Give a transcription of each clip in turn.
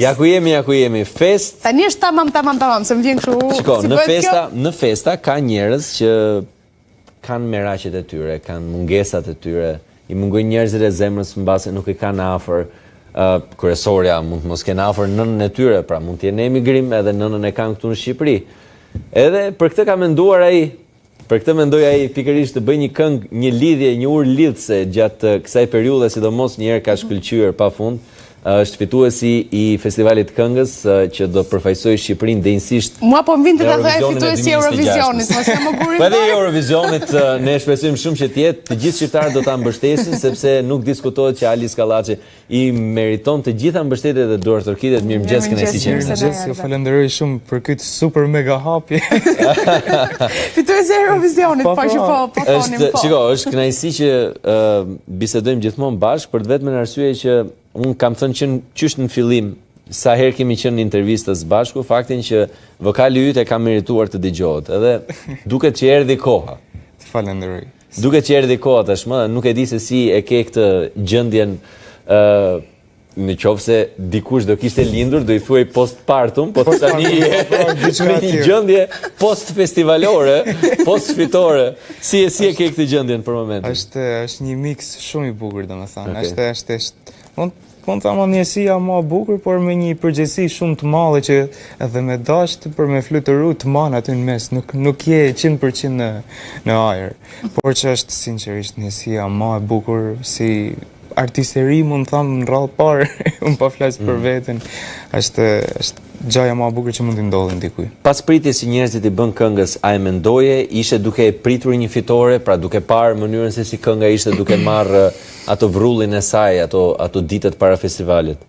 Ja ku jemi, fest. Tani është tamam, se më vjen kështu. Shiko, në festa ka njerëz që kanë meraqet e tyre, kanë mungesat e tyre, i mungojnë njerëzit e zemrës mbase nuk i kanë afër. Kryesorja mund të mos kenë afër nënën e tyre, pra mund të jenë emigrim edhe nënën e kanë këtu në Shqipëri. Edhe për këtë ka menduar ai, për këtë mendoi ai pikërisht të bëjë një këngë, një lidhje, një urë lidhse gjatë kësaj periudhe, sidomos një herë ka shkëlqyer pafund. Është fituesi i festivalit këngës që do përfaqësoj Shqipërinë dinjësisht. Mua po më vjen të ta thoj fituesi i Eurovisionit, mos jam më burim. Po edhe i Eurovisionit ne shpresojmë shumë që të jetë, të gjithë shqiptarët do ta mbështesin sepse nuk diskutohet që Ali Skallaçi i meriton të gjitha mbështetjet e duartërkitet. Mirëmëngjes, kënaqësi që Mirëmëngjes, ju falenderoj shumë për këtë super mega hapje. Fituesi i Eurovisionit, po që po thonim po. Shiko, është kënaqësi që bisedojmë gjithmonë bashkë për të vetmen arsye që unë kam thënë që qysh në fillim, sa herë kemi qenë në intervistës bashku, faktin që vokali yt e ka merituar të dëgjohet, edhe duket që erdhi koha. Falenderoj. Duket që erdhi koha tashmë, nuk e di se si e ke këtë gjendjen, në qoftë se dikush do kishte lindur, do i thuaj postpartum, po tani në një gjendje post-festivalore, post-fitore. Si e ke këtë gjendjen për momentin? Është një mix shumë i bukur, domethënë. Është po të thamë mjësia ma bukur, por me një përgjësi shumë të madhe që edhe me dasht për me flutëru të manë aty në mes, nuk je 100% në ajer. Por që është sinqerisht mjësia ma e bukur, si artisteri mund të thamë në rrallë parë, unë pa flasë për vetën, është gjaja ma bukur që mund të ndodhin dikuj. Pas pritjes si njerëzit i bën këngës, a e mendoje, ishe duke pritur një fitore, pra duke parë mënyrën se si kënga ishte duke marrë ato vrullin e saj, ato ditët para festivalit?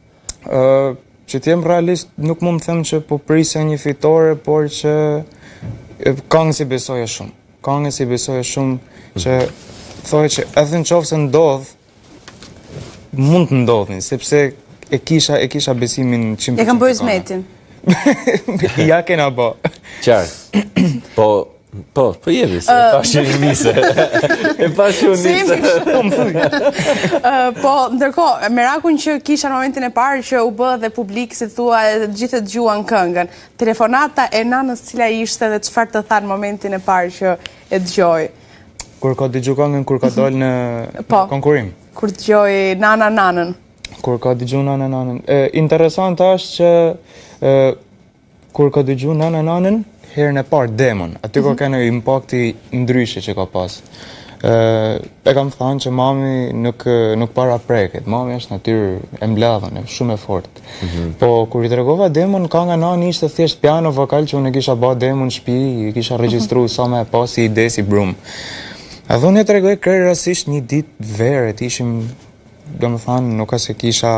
Që t'jem realist, nuk mund të them që po prisja një fitore, por që këngës i besoja shumë. Këngës i besoja shumë që thoj që edhe në qofë se ndodh, mund të ndodhin, sepse e kisha besimin 100%. E kam bërë zmetin. Ja kena bo. Qartë. Po jevi se, e pashë një nise. E pashë një nise. Po, ndërkohë, merakun që kisha në momentin e parë që u bë dhe publik, si thua, gjithë të gjuan këngën. Telefonata e nanës cila ishte dhe çfarë të tha në momentin e parë që e dëgjoj. Kur ka dëgju këngën, kur ka dalë në konkurim? Kur dëgjoj nanën. Kur ka dëgju nanën. Interesant është që kur ka dëgju nanën, herën e parë demon, aty ka kene impakti ndryshe që ka pas. E kam thënë që mami nuk para preket, mami është natyrë e mbledhën, shumë e fortë. Po kur i tregova demon, ka nga nani ishte thjesht piano vokal që unë kisha ba demon në shtëpi, i kisha regjistru sa me pas si ide si brum. A dhënë e tregoj kërë rasisht një ditë veret, ishim, do më thanë, nuk se kisha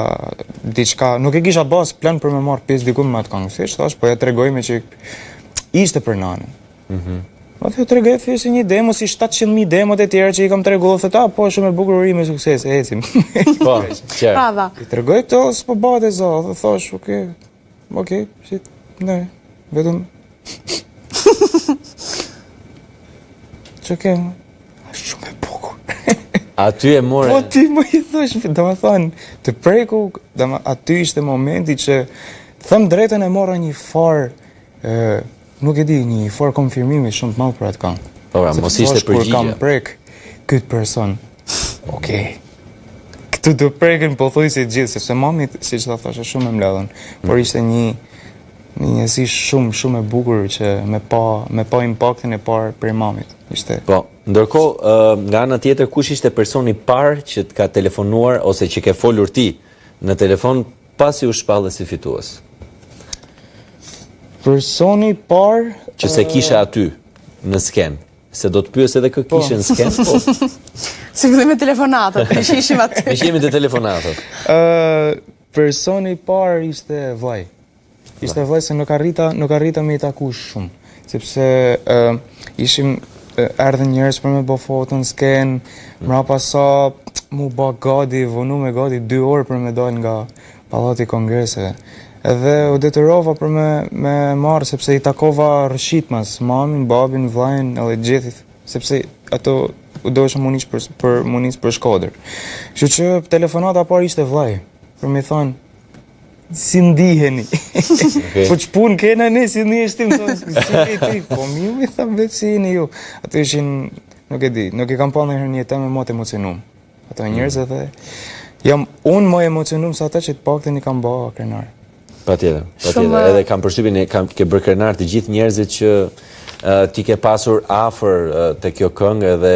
diçka, nuk e kisha bas plan për me marrë pjesë diku me atë këngë, thjesht thash, po ja tregoj me që ishte për nanën. Po të tregoj thjesht një demo, si 700.000 demot e tjera që i kam treguar, thëta, po shumë e bukur uri me sukses, ecim. Po, qartë. I tregoj këto, s'po bate za, dhe thash, okej, ne, vetëm. Që kemë? Shumë e bukur. A ty e more? Po ti më i thush, do më thonë, të preku, aty ishte momenti që, thëmë drejten e mora një farë, nuk e di, një farë konfirmimi shumë të madh për atë këngë. Po, mos ishte përgjigje. Kur kam prek këtë person, këtu do prekin po thuj si gjithë, sepse mami, si që ta thashe, shumë e mbledhën, por ishte një njësi shumë e bukur që me pa impaktin e parë për mamit. Po, ndërkohë, nga ana tjetër, kush ishte personi parë që të ka telefonuar ose që ke folur ti në telefon pasi u shpallë si fitues? Personi parë që se kisha aty në sken, se do të pyes edhe kë kishe në sken, po. Si fillim me telefonatët, që ishim aty. Ishim te telefonatët. Personi parë ishte vllai. Ishte vllai se nuk arrita me i taku shumë, sepse ishim erdhen njerëz për me bë foto në sken, mrapa sa mu ba gati, vonu me gati 2 orë për me dal nga Pallati i Kongreseve. Edhe u detyrova për me marrë, sepse i takova rëshitmas, mamin, babin, vllajin, edhe gjithit, sepse ato u dosha munish për Shkodër. Kështu që telefonata parë ishte vllai, për me thonë, si ndiheni. Po që punë kena ne, si ndihesh ti, si ti, po mi thamë vetë si jeni ju. Ato ishin, nuk e di, nuk e kam pa ndonjëherë një jetë me më të emocionum. Ato njerëz edhe jam unë më emocionum se ata që të paktën i kam bë krenar. Patjetër. Edhe kam përshtypjen ke bërë krenar të gjithë njerëzit që ti ke pasur afër te kjo këngë edhe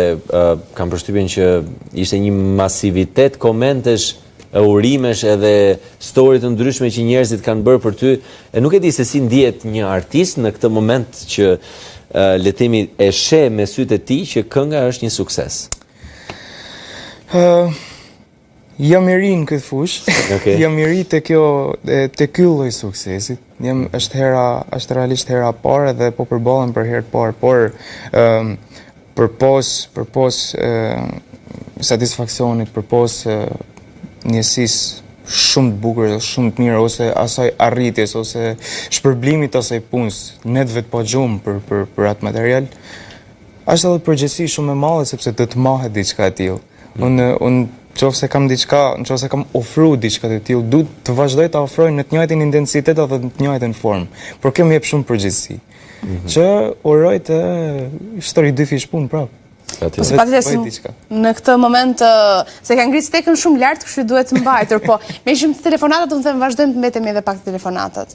kam përshtypjen që ishte një masivitet komentesh, urimesh edhe story të ndryshme që njerëzit kanë bërë për ty. E nuk e di se si ndihet një artist në këtë moment që le të themi e sheh me sytë e tij që kënga është një sukses. Jam i ri në këtë fushë. Okay. Jam i ri te ky lloj suksesit. Është realisht hera e parë dhe po përballen për herë të parë, por përpos satisfaksionit, përpos njësisë shumë të bukur dhe shumë të mirë, ose asaj arritjes, ose shpërblimit asaj punës, ne të vetë pa gjumë për atë material, është edhe përgjegjësi shumë e madhe sepse do të mahet diçka e tillë. Unë nëse kam ofruar diçka të tillë, duhet të vazhdoj ta ofroj në të njëjtin intensitet dhe në të njëjtën formë. Por kjo më jep shumë përgjegjësi. Që uroj të shtori dy fish punë prapë. Në këtë moment se ka ngritë stekën shumë lart, kështu duhet të mbajtur, po me shumë telefonata do të them vazhdojmë të mbetemi edhe pak telefonatat.